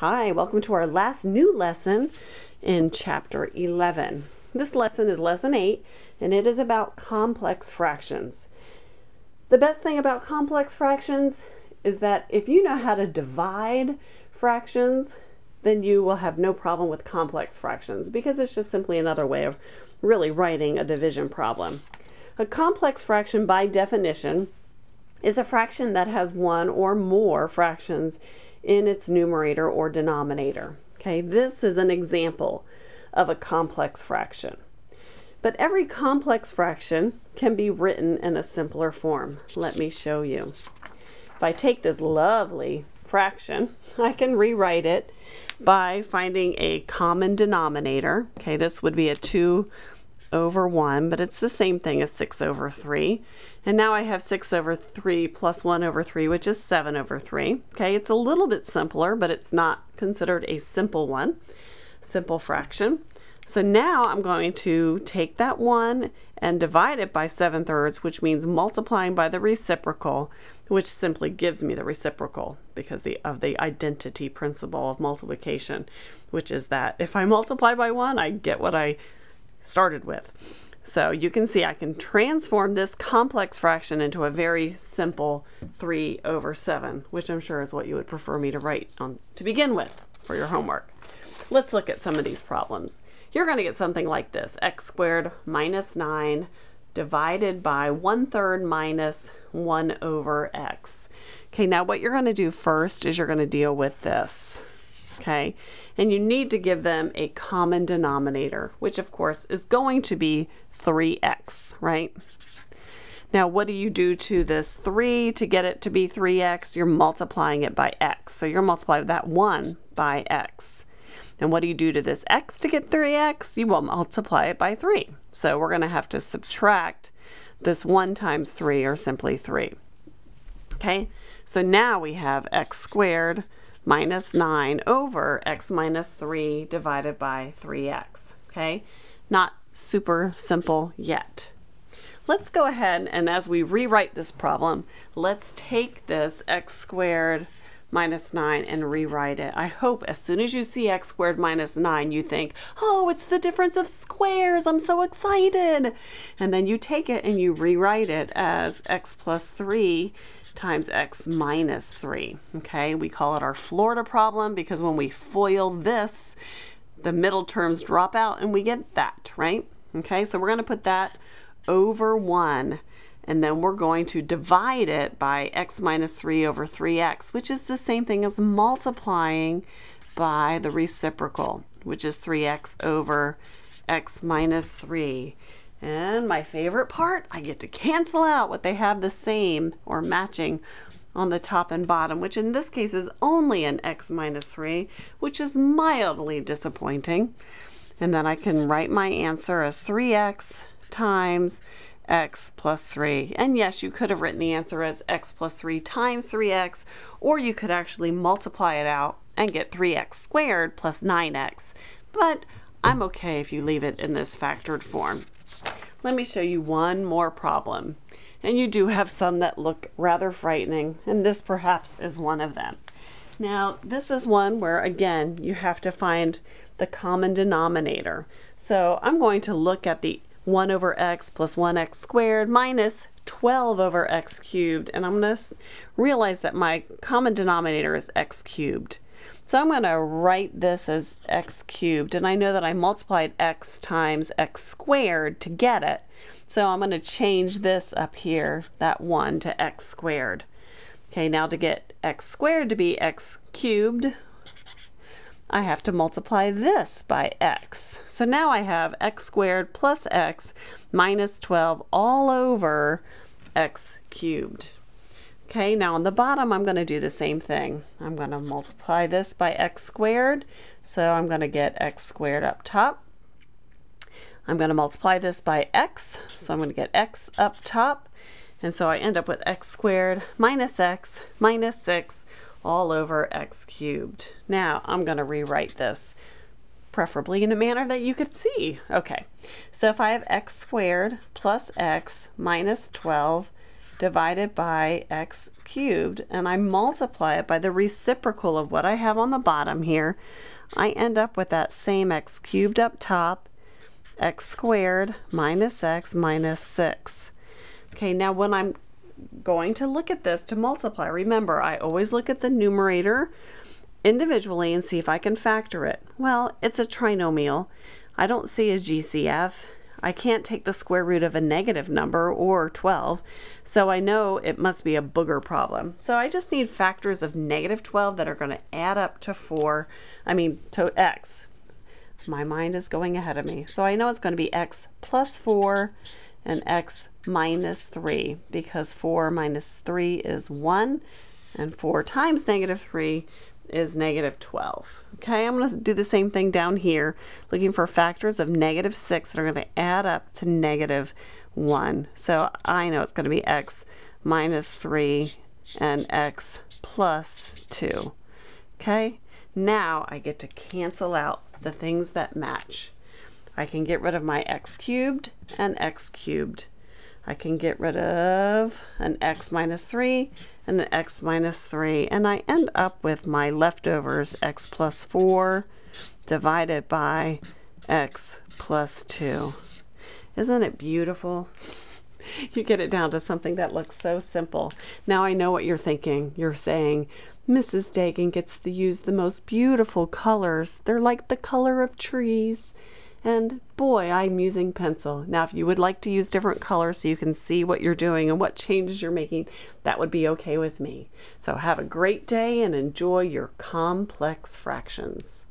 Hi, welcome to our last new lesson in Chapter 11. This lesson is Lesson 8, and it is about complex fractions. The best thing about complex fractions is that if you know how to divide fractions, then you will have no problem with complex fractions because it's just simply another way of really writing a division problem. A complex fraction, by definition, is a fraction that has one or more fractions in its numerator or denominator. Okay, this is an example of a complex fraction. But every complex fraction can be written in a simpler form. Let me show you. If I take this lovely fraction, I can rewrite it by finding a common denominator. Okay, this would be a 2 over 1, but it's the same thing as 6 over 3. And now I have 6 over 3 plus 1 over 3, which is 7 over 3. Okay, it's a little bit simpler, but it's not considered a simple one, simple fraction. So now I'm going to take that 1 and divide it by 7/3, which means multiplying by the reciprocal, which simply gives me the reciprocal because of the identity principle of multiplication, which is that if I multiply by 1, I get what I started with. So you can see I can transform this complex fraction into a very simple 3 over 7, which I'm sure is what you would prefer me to write on to begin with for your homework. Let's look at some of these problems. You're going to get something like this: x squared minus 9 divided by 1/3 minus 1 over x. Okay, now what you're going to do first is you're going to deal with this. Okay, and you need to give them a common denominator, which of course is going to be 3x, right? Now what do you do to this 3 to get it to be 3x? You're multiplying it by x. So you're multiplying that 1 by x. And what do you do to this x to get 3x? You will multiply it by 3. So we're going to have to subtract this 1 times 3, or simply 3. Okay, so now we have x squared minus 9 over x minus 3 divided by 3x. Okay, not super simple yet. Let's go ahead and as we rewrite this problem, let's take this x squared minus 9 and rewrite it. I hope as soon as you see x squared minus 9, you think, oh, it's the difference of squares. I'm so excited. And then you take it and you rewrite it as x plus 3 times x minus 3. Okay, we call it our Florida problem because when we FOIL this, the middle terms drop out and we get that, right? Okay, so we're going to put that over 1, and then we're going to divide it by x minus 3 over 3x, which is the same thing as multiplying by the reciprocal, which is 3x over x minus 3. And my favorite part, I get to cancel out what they have the same or matching on the top and bottom, which in this case is only an x minus 3, which is mildly disappointing. And then I can write my answer as 3x times x plus 3. And yes, you could have written the answer as x plus 3 times 3x, or you could actually multiply it out and get 3x squared plus 9x. But I'm okay if you leave it in this factored form. Let me show you one more problem. And you do have some that look rather frightening, and this perhaps is one of them. Now, this is one where, again, you have to find the common denominator. So I'm going to look at the 1 over x plus 1x squared minus 12 over x cubed, and I'm going to realize that my common denominator is x cubed. So I'm going to write this as x cubed, and I know that I multiplied x times x squared to get it. So I'm going to change this up here, that 1, to x squared. Okay, now to get x squared to be x cubed, I have to multiply this by x. So now I have x squared plus x minus 12 all over x cubed. Okay, now on the bottom I'm going to do the same thing. I'm going to multiply this by x squared, so I'm going to get x squared up top. I'm going to multiply this by x, so I'm going to get x up top, and so I end up with x squared minus x minus 6 all over x cubed. Now I'm going to rewrite this, preferably in a manner that you could see. Okay, so if I have x squared plus x minus 12 divided by x cubed, and I multiply it by the reciprocal of what I have on the bottom here, I end up with that same x cubed up top, x squared minus x minus 6. Okay, now when I'm going to look at this to multiply, remember, I always look at the numerator individually and see if I can factor it. Well, it's a trinomial. I don't see a GCF. I can't take the square root of a negative number or 12, so I know it must be a booger problem. So I just need factors of negative 12 that are going to add up to to x. My mind is going ahead of me. So I know it's going to be x plus 4 and x minus 3, because 4 minus 3 is 1, and 4 times negative 3 is negative 12. Okay, I'm going to do the same thing down here, looking for factors of negative 6 that are going to add up to negative 1. So I know it's going to be x minus 3 and x plus 2. Okay, now I get to cancel out the things that match. I can get rid of my x cubed and x cubed. I can get rid of an x minus 3 and an x minus 3, and I end up with my leftovers, x plus 4 divided by x plus 2. Isn't it beautiful? You get it down to something that looks so simple. Now I know what you're thinking. You're saying, Mrs. Dagan gets to use the most beautiful colors. They're like the color of trees. And boy, I'm using pencil. Now, if you would like to use different colors so you can see what you're doing and what changes you're making, that would be okay with me. So have a great day and enjoy your complex fractions.